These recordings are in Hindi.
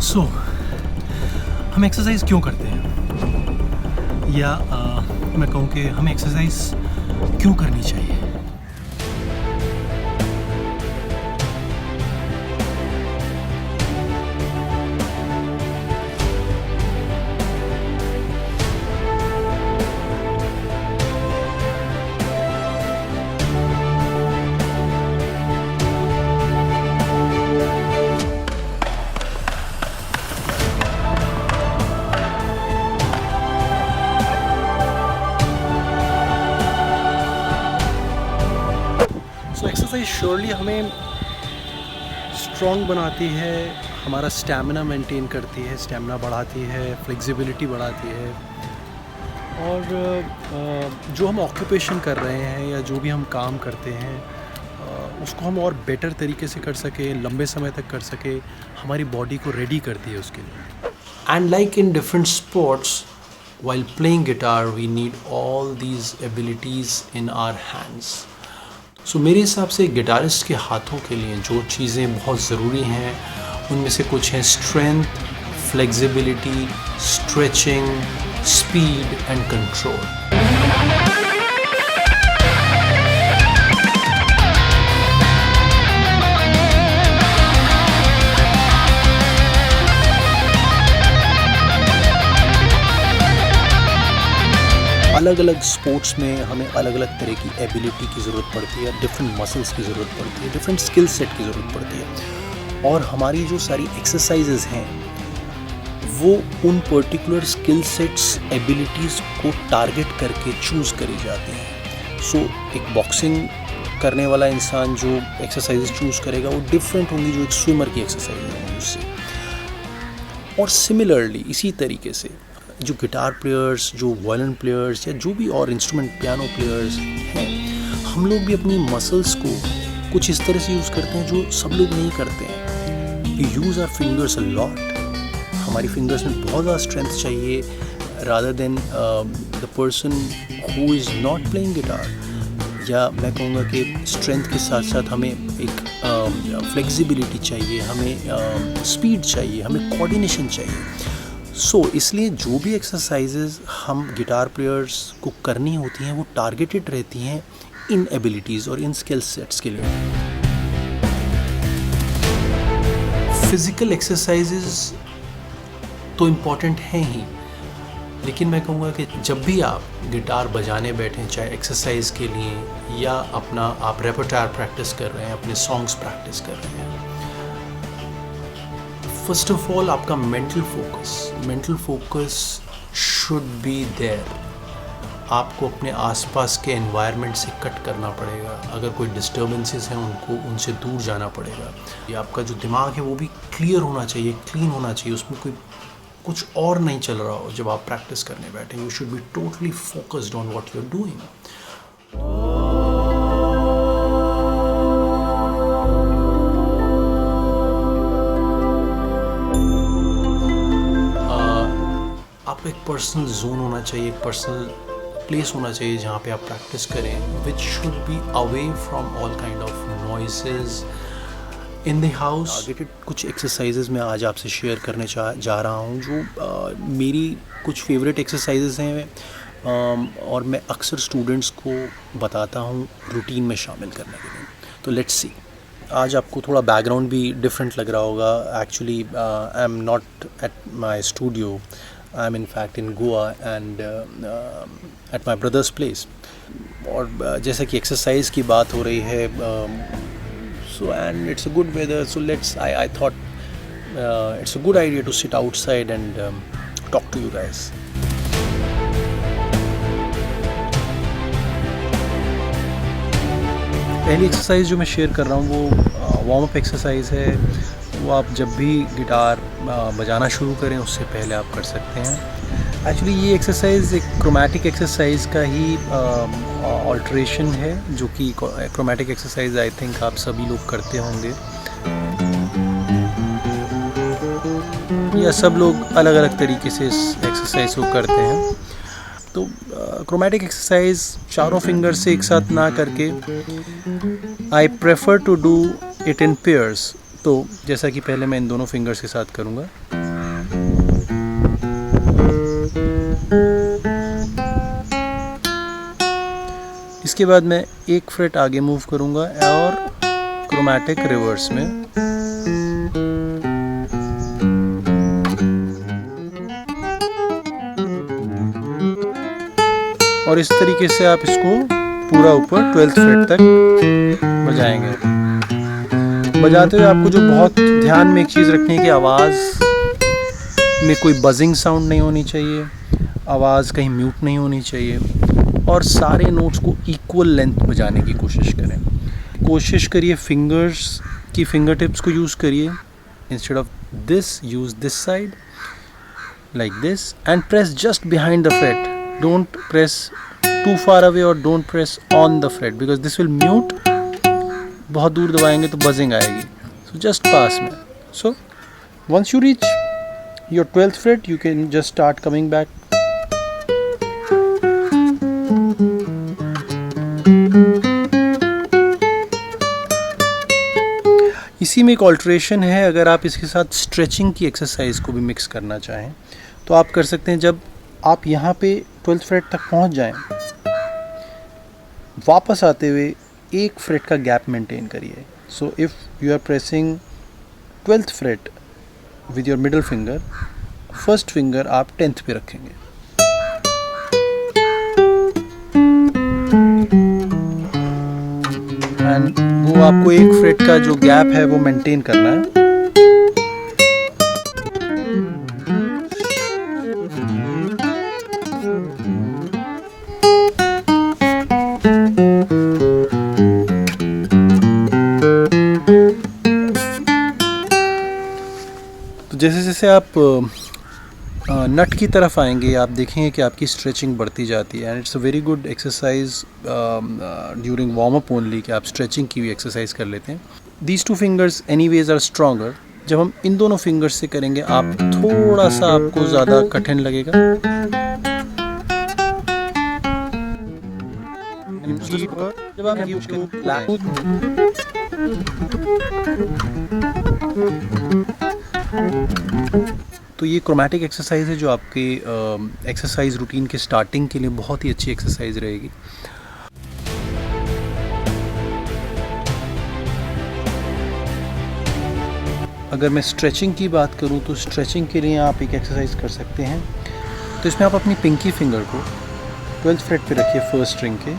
सो हम एक्सरसाइज क्यों करते हैं, या मैं कहूँ कि हमें एक्सरसाइज क्यों करनी चाहिए। सो एक्सरसाइज श्योरली हमें स्ट्रॉन्ग बनाती है, हमारा स्टैमिना मेंटेन करती है, स्टैमिना बढ़ाती है, फ्लेक्सिबिलिटी बढ़ाती है। और जो हम ऑक्यूपेशन कर रहे हैं या जो भी हम काम करते हैं उसको हम और बेटर तरीके से कर सकें, लंबे समय तक कर सकें, हमारी बॉडी को रेडी करती है उसके लिए। And like in different sports, while playing guitar, we need all these abilities in our hands. So मेरे हिसाब से गिटारिस्ट के हाथों के लिए जो चीज़ें बहुत ज़रूरी हैं उनमें से कुछ हैं strength, flexibility, stretching, speed and control. अलग अलग स्पोर्ट्स में हमें अलग अलग तरह की एबिलिटी की ज़रूरत पड़ती है, डिफरेंट मसल्स की ज़रूरत पड़ती है, डिफरेंट स्किल सेट की ज़रूरत पड़ती है। और हमारी जो सारी एक्सरसाइजेज हैं वो उन पर्टिकुलर स्किल सेट्स, एबिलिटीज़ को टारगेट करके चूज़ करी जाती हैं। सो एक बॉक्सिंग करने वाला इंसान जो एक्सरसाइजेज चूज़ करेगा वो डिफरेंट होंगी जो एक स्विमर की एक्सरसाइज होंगी उससे। और सिमिलरली इसी तरीके से जो गिटार प्लेयर्स, जो वायलिन प्लेयर्स या जो भी और इंस्ट्रूमेंट पियानो प्लेयर्स हैं, हम लोग भी अपनी मसल्स को कुछ इस तरह से यूज़ करते हैं जो सब लोग नहीं करते हैं। We use our fingers a lot. हमारी फिंगर्स में बहुत ज़्यादा स्ट्रेंथ चाहिए rather than the person who is not playing guitar. या मैं कहूँगा कि स्ट्रेंथ के साथ साथ हमें एक फ्लेक्सिबिलिटी चाहिए, हमें स्पीड चाहिए, हमें कोऑर्डिनेशन चाहिए। इसलिए जो भी एक्सरसाइजेज हम गिटार प्लेयर्स को करनी होती हैं वो टारगेटेड रहती हैं इन एबिलिटीज़ और इन स्किल सेट्स के लिए। फिज़िकल एक्सरसाइजेज तो इम्पॉर्टेंट हैं ही, लेकिन मैं कहूँगा कि जब भी आप गिटार बजाने बैठें, चाहे एक्सरसाइज के लिए या अपना आप रेपर्टोयर प्रैक्टिस कर रहे हैं, अपने सॉन्ग्स प्रैक्टिस कर रहे हैं, फर्स्ट ऑफ ऑल आपका mental focus should be there. आपको अपने आसपास के एनवायरनमेंट से कट करना पड़ेगा। अगर कोई डिस्टर्बेंसेस हैं उनसे दूर जाना पड़ेगा। ये आपका जो दिमाग है वो भी क्लियर होना चाहिए, क्लीन होना चाहिए, उसमें कोई कुछ और नहीं चल रहा हो। जब आप प्रैक्टिस करने बैठे, you should be totally focused on what you are doing. आपका एक पर्सनल जोन होना चाहिए, एक पर्सनल प्लेस होना चाहिए जहाँ पे आप प्रैक्टिस करें, which should be away from all kind of noises in the house. Targeted कुछ एक्सरसाइजेज मैं आज आपसे शेयर करने जा रहा हूँ जो मेरी कुछ फेवरेट एक्सरसाइजेज हैं और मैं अक्सर स्टूडेंट्स को बताता हूँ रूटीन में शामिल करने के लिए। तो लेट्स सी। आज आपको थोड़ा बैकग्राउंड भी डिफरेंट लग रहा होगा। Actually I am not at my studio, I am in fact in Goa and at my brothers place. और जैसा कि एक्सरसाइज की बात हो रही है, so and it's a good weather, so I thought it's a good idea to sit outside and talk to you guys. पहली एक्सरसाइज जो मैं शेयर कर रहा हूँ वो वार्म अप एक्सरसाइज है। वो आप जब भी गिटार बजाना शुरू करें उससे पहले आप कर सकते हैं। एक्चुअली ये एक्सरसाइज एक क्रोमैटिक एक्सरसाइज का ही ऑल्ट्रेशन है, जो कि क्रोमैटिक एक्सरसाइज आई थिंक आप सभी लोग करते होंगे या सब लोग अलग अलग तरीके से इस एक्सरसाइज को करते हैं। तो क्रोमैटिक एक्सरसाइज चारों फिंगर से एक साथ ना करके I prefer to do it in pairs. तो जैसा कि पहले मैं इन दोनों फिंगर्स के साथ करूँगा। इसके बाद मैं एक फ्रेट आगे मूव करूँगा और क्रोमैटिक रिवर्स में। और इस तरीके से आप इसको पूरा ऊपर 12th फ्रेट तक बजाएंगे। बजाते हुए आपको जो बहुत ध्यान में एक चीज़ रखनी है कि आवाज़ में कोई बजिंग साउंड नहीं होनी चाहिए, आवाज़ कहीं म्यूट नहीं होनी चाहिए, और सारे नोट्स को इक्वल लेंथ बजाने की कोशिश करें। कोशिश करिए फिंगर्स की फिंगर टिप्स को यूज़ करिए। Instead of this use this side like this and press just behind the fret. Don't press too far away और don't press on the fret because this will mute. बहुत दूर दबाएंगे तो बजिंग आएगी। सो जस्ट पास में। So once you reach your 12th fret you can just start coming back. इसी में एक ऑल्ट्रेशन है। अगर आप इसके साथ स्ट्रेचिंग की एक्सरसाइज को भी मिक्स करना चाहें तो आप कर सकते हैं। जब आप यहाँ पे 12th फ्रेट तक पहुँच जाएं, वापस आते हुए एक फ्रेट का गैप मेंटेन करिए। So if you are pressing 12th fret with your middle finger, first finger आप 10th पे रखेंगे। एंड वो आपको एक फ्रेट का जो गैप है वो मेंटेन करना है। तो जैसे जैसे आप नट की तरफ आएंगे आप देखेंगे कि आपकी स्ट्रेचिंग बढ़ती जाती है। And it's a very good exercise during warm up only कि आप स्ट्रेचिंग की भी एक्सरसाइज कर लेते हैं। These two fingers anyways are stronger. जब हम इन दोनों फिंगर्स से करेंगे आप थोड़ा सा आपको ज़्यादा कठिन लगेगा। जब आप यूज तो ये क्रोमैटिक एक्सरसाइज है जो आपके एक्सरसाइज रूटीन के स्टार्टिंग के लिए बहुत ही अच्छी एक्सरसाइज रहेगी। अगर मैं स्ट्रेचिंग की बात करूं तो स्ट्रेचिंग के लिए आप एक एक्सरसाइज कर सकते हैं। तो इसमें आप अपनी पिंकी फिंगर को 12th फ्रेट पे रखिए फर्स्ट स्ट्रिंग के,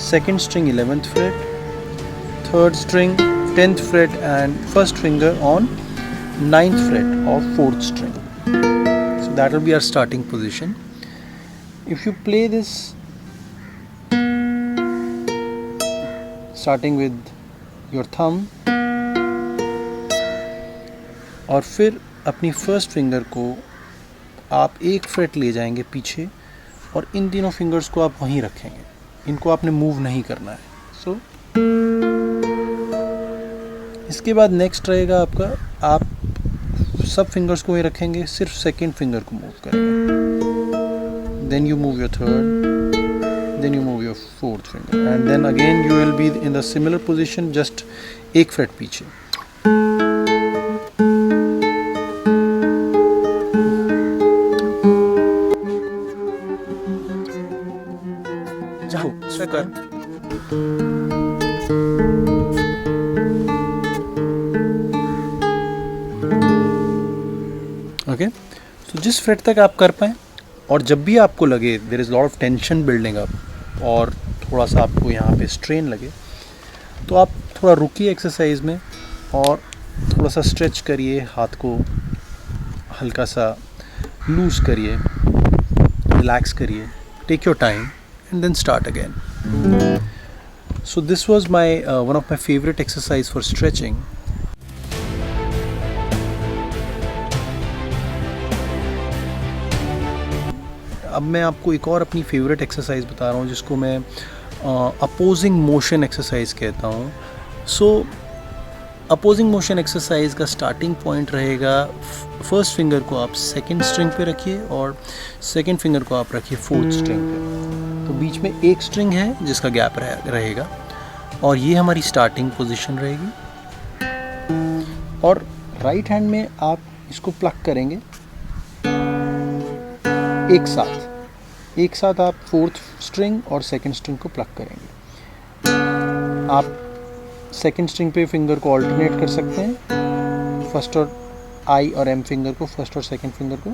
second string 11th freight, third string 10th freight and first finger on 9th fret of 4th string. So that will be our starting position. If you play this starting with your thumb और फिर अपनी फर्स्ट फिंगर को आप एक फ्रेट ले जाएंगे पीछे और इन तीनों फिंगर्स को आप वहीं रखेंगे। इनको आपने मूव नहीं करना है। सो इसके बाद नेक्स्ट रहेगा आपका, आप सब फिंगर्स को ही रखेंगे, सिर्फ सेकेंड फिंगर को मूव करेंगे। Then you move your third, then you move your fourth finger and then again you will be in the similar position, just एक फ्रेट पीछे। जाओ कर ओके। तो जिस फ्रेट तक आप कर पाएँ और जब भी आपको लगे there is lot of tension building up और थोड़ा सा आपको यहाँ पे स्ट्रेन लगे तो आप थोड़ा रुकिए एक्सरसाइज में और थोड़ा सा स्ट्रेच करिए, हाथ को हल्का सा लूज़ करिए, रिलैक्स करिए, take your time and then start again. So this was my one of my favourite exercise for stretching. अब मैं आपको एक और अपनी फेवरेट एक्सरसाइज बता रहा हूँ जिसको मैं अपोजिंग मोशन एक्सरसाइज कहता हूँ। सो अपोजिंग मोशन एक्सरसाइज का स्टार्टिंग पॉइंट रहेगा, फर्स्ट फिंगर को आप सेकंड स्ट्रिंग पे रखिए और सेकंड फिंगर को आप रखिए फोर्थ स्ट्रिंग पे। तो बीच में एक स्ट्रिंग है जिसका गैप रहेगा और ये हमारी स्टार्टिंग पोजीशन रहेगी। और राइट हैंड में आप इसको प्लग करेंगे एक साथ आप फोर्थ स्ट्रिंग और सेकंड स्ट्रिंग को प्लग करेंगे। आप सेकंड स्ट्रिंग पे फिंगर को ऑल्टरनेट कर सकते हैं, फर्स्ट और आई और एम फिंगर को, फर्स्ट और सेकंड फिंगर को,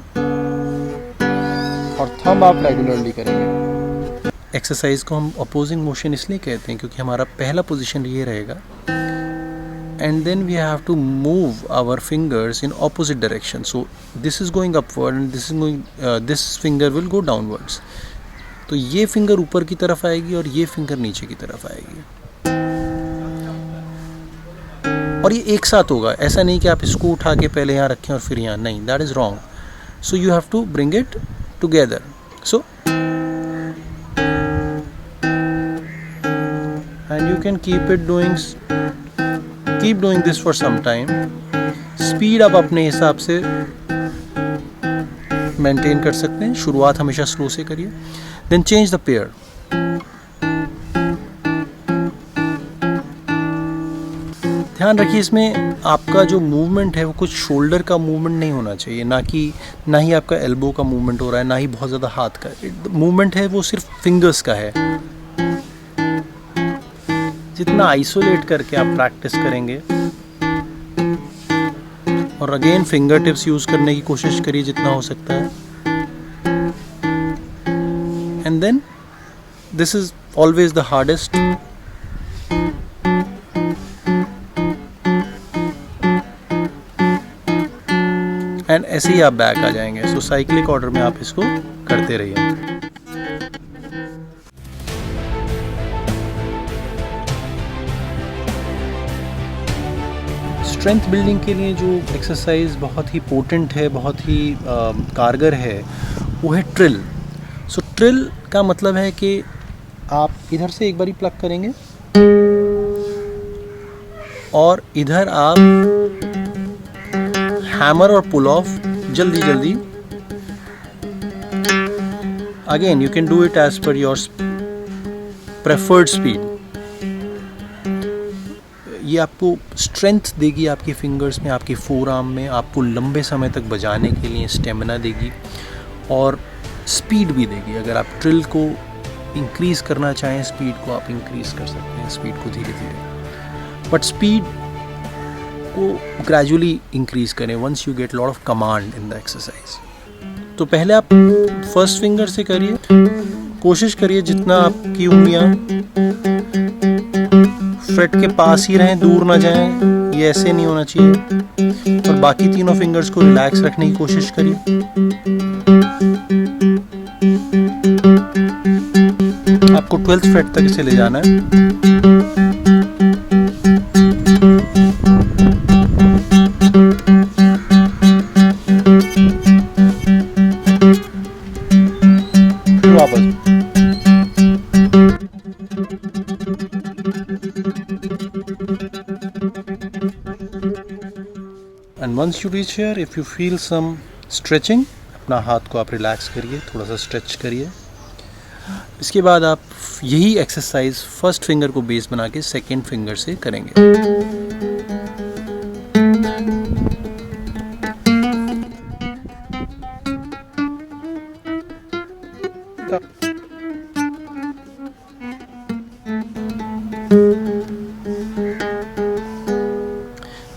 और थंब आप रेगुलरली करेंगे। एक्सरसाइज को हम अपोजिंग मोशन इसलिए कहते हैं क्योंकि हमारा पहला पोजीशन ये रहेगा, and then we have to move our fingers in opposite direction. So this is going upward and this finger will go downwards. तो ये फिंगर ऊपर की तरफ आएगी और ये फिंगर नीचे की तरफ आएगी, और ये एक साथ होगा। ऐसा नहीं कि आप इसको उठा के पहले यहाँ रखें और फिर यहाँ, नहीं, that is wrong. So you have to bring it together. So and you can keep doing this for some time. Speed आप अपने हिसाब से मेंटेन कर सकते हैं। शुरुआत हमेशा स्लो से करिए। Then change the pair. ध्यान रखिए इसमें आपका जो मूवमेंट है वो कुछ शोल्डर का मूवमेंट नहीं होना चाहिए, ना ही आपका एल्बो का मूवमेंट हो रहा है, ना ही बहुत ज़्यादा हाथ का मूवमेंट है, वो सिर्फ फिंगर्स का है। जितना आइसोलेट करके आप प्रैक्टिस करेंगे, और अगेन फिंगर टिप्स यूज करने की कोशिश करिए जितना हो सकता है। And then this is always the hardest. And ऐसे ही आप बैक आ जाएंगे। सो साइक्लिक ऑर्डर में आप इसको करते रहिए। स्ट्रेंथ बिल्डिंग के लिए जो एक्सरसाइज बहुत ही पोटेंट है, बहुत ही कारगर है, वो है ट्रिल। सो ट्रिल का मतलब है कि आप इधर से एक बारी प्लग करेंगे और इधर आप हैमर और पुल ऑफ जल्दी जल्दी। Again you can do it as per your preferred speed. ये आपको स्ट्रेंथ देगी आपकी फिंगर्स में, आपकी फोर आर्म में, आपको लंबे समय तक बजाने के लिए स्टेमिना देगी और स्पीड भी देगी। अगर आप ट्रिल को इंक्रीज़ करना चाहें, स्पीड को आप इंक्रीज़ कर सकते हैं, स्पीड को धीरे धीरे, बट स्पीड को ग्रेजुअली इंक्रीज़ करें once you get lot of command in the exercise. तो पहले आप फर्स्ट फिंगर से करिए, कोशिश करिए जितना आपकी उंगलियां फ्रेट के पास ही रहें, दूर ना जाएं, ये ऐसे नहीं होना चाहिए। और बाकी तीनों फिंगर्स को रिलैक्स रखने की कोशिश करिए। आपको 12th फ्रेट तक इसे ले जाना है। वापस and once you reach here, if you feel some stretching, अपना हाथ को आप रिलैक्स करिए, थोड़ा सा स्ट्रेच करिए। इसके बाद आप यही एक्सरसाइज फर्स्ट फिंगर को बेस बना के सेकेंड फिंगर से करेंगे।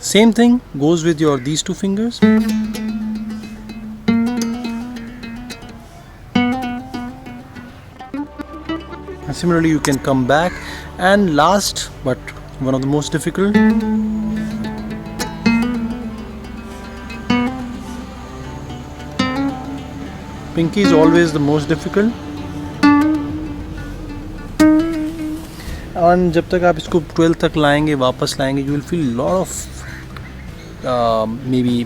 Same thing goes with your these two fingers. And similarly you can come back, and last but one of the most difficult, pinky is always the most difficult. और जब तक आप इसको 12 तक लाएंगे, वापस लाएंगे, you will feel lot of may be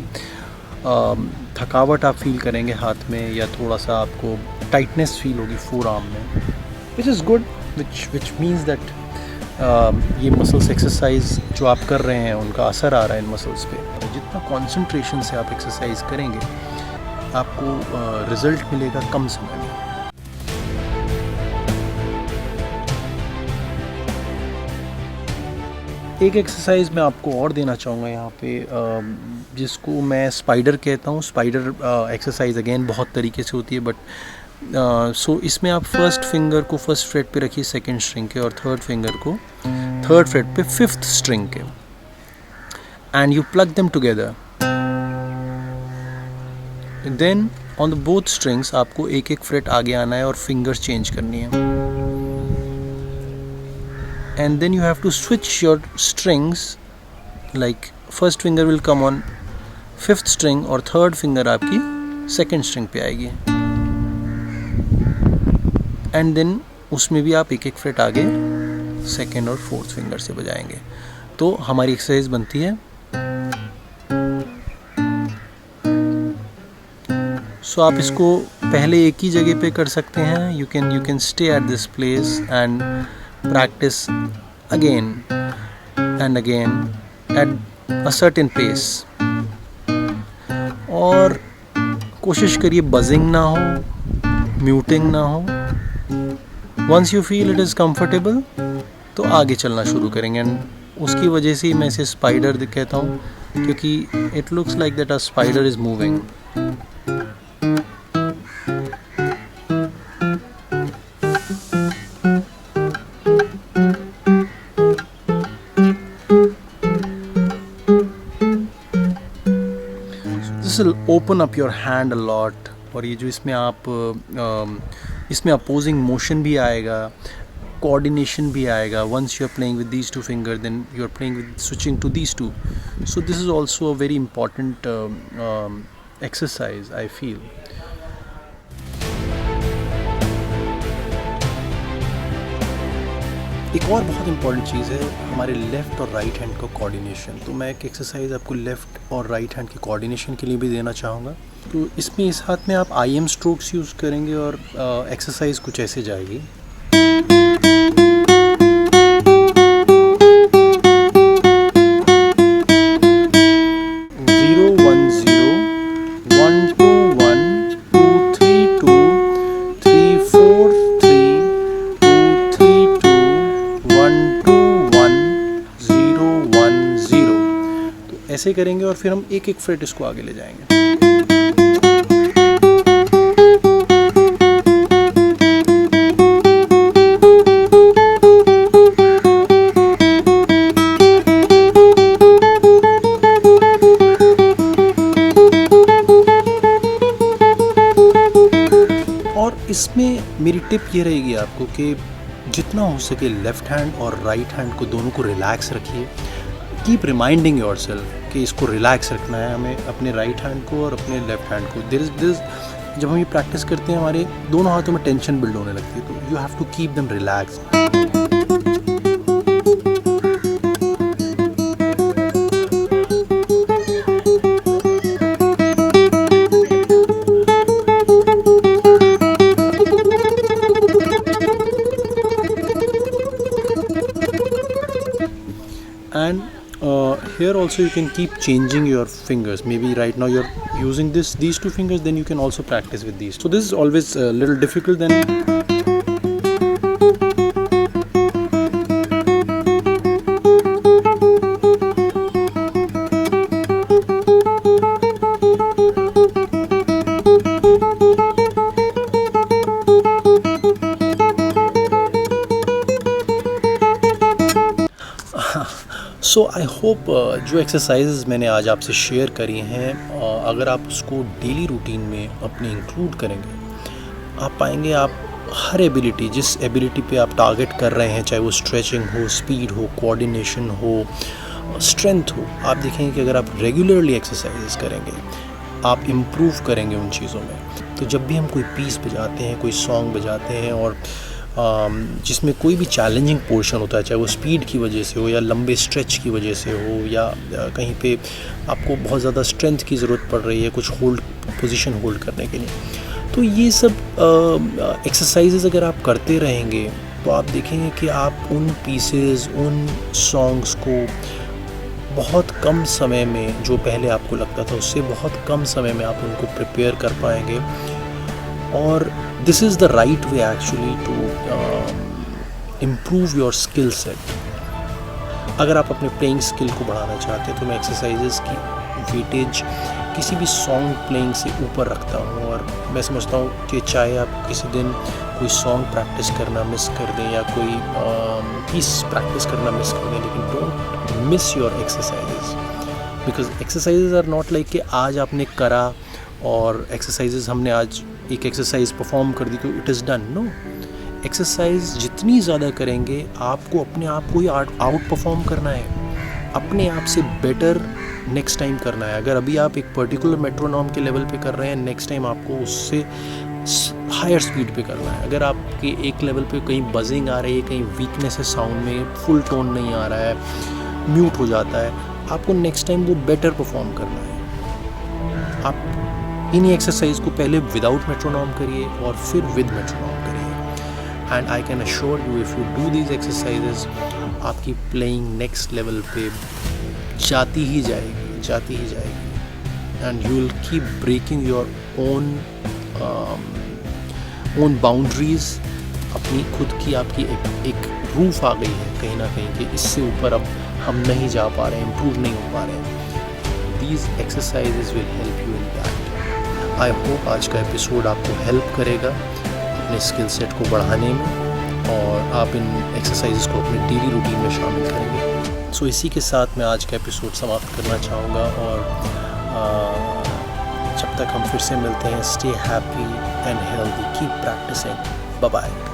थकावट आप फील करेंगे हाथ में, या थोड़ा सा आपको टाइटनेस फील होगी फोर आर्म में, which is good, which means that ये मसल्स एक्सरसाइज जो आप कर रहे हैं उनका असर आ रहा है इन मसल्स पे। जितना कंसंट्रेशन से आप एक्सरसाइज करेंगे आपको रिज़ल्ट मिलेगा कम समय में। एक एक्सरसाइज मैं आपको और देना चाहूँगा यहाँ पे, जिसको मैं स्पाइडर कहता हूँ। स्पाइडर एक्सरसाइज अगेन बहुत तरीके से होती है, बट सो इसमें आप फर्स्ट फिंगर को फर्स्ट फ्रेट पे रखिए सेकंड स्ट्रिंग के, और थर्ड फिंगर को थर्ड फ्रेट पे फिफ्थ स्ट्रिंग के, and you plug them together. Then on the both strings आपको एक एक फ्रेट आगे आना है और फिंगर्स चेंज करनी है, and then you have to switch your strings, like first finger will come on fifth string और third finger आपकी second string पे आएगी, and then उसमें भी आप एक एक फ्रेट आगे second और fourth finger से बजाएंगे। तो हमारी एक्सरसाइज बनती है। सो आप इसको पहले एक ही जगह पे कर सकते हैं। You can stay at this place and practice again and again at a certain pace, और कोशिश करिए बजिंग ना हो, म्यूटिंग ना हो। Once you feel it is comfortable तो आगे चलना शुरू करेंगे, एंड उसकी वजह से ही मैं इसे स्पाइडर कहता हूँ, क्योंकि it looks like that a spider is moving. This will open up your hand a lot, और ये जो इसमें अपोजिंग मोशन भी आएगा, कोऑर्डिनेशन भी आएगा। once you are playing with these two fingers, then you are playing with switching to these two. So this is also a very important exercise, I feel. एक और बहुत इंपॉर्टेंट चीज़ है हमारे लेफ़्ट और राइट हैंड का कोऑर्डिनेशन। तो मैं एक एक्सरसाइज आपको लेफ़्ट और राइट हैंड के कोऑर्डिनेशन के लिए भी देना चाहूँगा। तो इसमें इस हाथ में आप IM स्ट्रोक्स यूज़ करेंगे, और एक्सरसाइज कुछ ऐसे जाएगी। 0 1 0 1 2 1 2 3 2 3 4 3 2 3 2 1 2 1 0 1 0। तो ऐसे करेंगे, और फिर हम एक एक फ्रेट इसको आगे ले जाएंगे। और इसमें मेरी टिप ये रहेगी आपको कि जितना हो सके लेफ़्ट हैंड और राइट हैंड को दोनों को रिलैक्स रखिए। कीप रिमाइंडिंग योरसेल्फ कि इसको रिलैक्स रखना है हमें, अपने राइट हैंड को और अपने लेफ़्ट हैंड को। देयर इज़ जब हम ये प्रैक्टिस करते हैं हमारे दोनों हाथों में टेंशन बिल्ड होने लगती है, तो you have to keep them relax. And here also you can keep changing your fingers. Maybe right now you're using these two fingers, then you can also practice with these. So this is always a little difficult then. So I hope जो एक्सरसाइजेज़ मैंने आज आपसे शेयर करी हैं, अगर आप उसको डेली रूटीन में अपने इंक्लूड करेंगे, आप पाएंगे आप हर एबिलिटी, जिस एबिलिटी पे आप टारगेट कर रहे हैं, चाहे वो स्ट्रेचिंग हो, स्पीड हो, कोऑर्डिनेशन हो, स्ट्रेंथ हो, आप देखेंगे कि अगर आप रेगुलरली एक्सरसाइजेस करेंगे, आप इम्प्रूव करेंगे उन चीज़ों में। तो जब भी हम कोई पीस बजाते हैं, कोई सॉन्ग बजाते हैं, और जिसमें कोई भी चैलेंजिंग पोर्शन होता है, चाहे वो स्पीड की वजह से हो या लंबे स्ट्रेच की वजह से हो, या कहीं पे आपको बहुत ज़्यादा स्ट्रेंथ की ज़रूरत पड़ रही है कुछ पोजीशन होल्ड करने के लिए, तो ये सब एक्सरसाइजेज अगर आप करते रहेंगे तो आप देखेंगे कि आप उन पीसेस, उन सॉन्ग्स को बहुत कम समय में, जो पहले आपको लगता था उससे बहुत कम समय में आप उनको प्रिपेयर कर पाएंगे। और this is the right way actually to improve your skill set. अगर आप अपने प्लेइंग स्किल को बढ़ाना चाहते हैं तो मैं एक्सरसाइजेस की वेटेज किसी भी सॉन्ग प्लेइंग से ऊपर रखता हूँ। और मैं समझता हूँ कि चाहे आप किसी दिन कोई सॉन्ग प्रैक्टिस करना मिस कर दें या कोई पीस प्रैक्टिस करना मिस कर दें, लेकिन don't miss your exercises, because exercises are not like कि आज आपने करा और एक्सरसाइजेज हमने आज एक एक्सरसाइज परफॉर्म कर दी तो it is done. No, exercise जितनी ज़्यादा करेंगे आपको अपने आप को ही आउट परफॉर्म करना है, अपने आप से बेटर नेक्स्ट टाइम करना है। अगर अभी आप एक पर्टिकुलर मेट्रोनॉम के लेवल पे कर रहे हैं, नेक्स्ट टाइम आपको उससे हायर स्पीड पे करना है। अगर आपके एक लेवल पे कहीं बजिंग आ रही है, कहीं वीकनेस है साउंड में, फुल टोन नहीं आ रहा है, म्यूट हो जाता है, आपको नेक्स्ट टाइम वो बेटर परफॉर्म करना है। आप इन्हीं एक्सरसाइज को पहले विदाउट मेट्रोनॉम करिए और फिर विद मेट्रोनॉम करिए। And I can assure you if you do these exercises, आपकी प्लेइंग नेक्स्ट लेवल पे जाती ही जाएगी and you will keep breaking your own boundaries. अपनी खुद की आपकी एक रूफ आ गई है कहीं ना कहीं कि इससे ऊपर अब हम नहीं जा पा रहे हैं, इम्प्रूव नहीं हो पा रहे हैं। These exercises will help you in that. I hope आज का एपिसोड आपको हेल्प करेगा अपने स्किल सेट को बढ़ाने में और आप इन एक्सरसाइजेज को अपने डेली रूटीन में शामिल करेंगे। सो इसी के साथ मैं आज का एपिसोड समाप्त करना चाहूँगा और जब तक हम फिर से मिलते हैं, stay happy and healthy, keep practising, bye bye.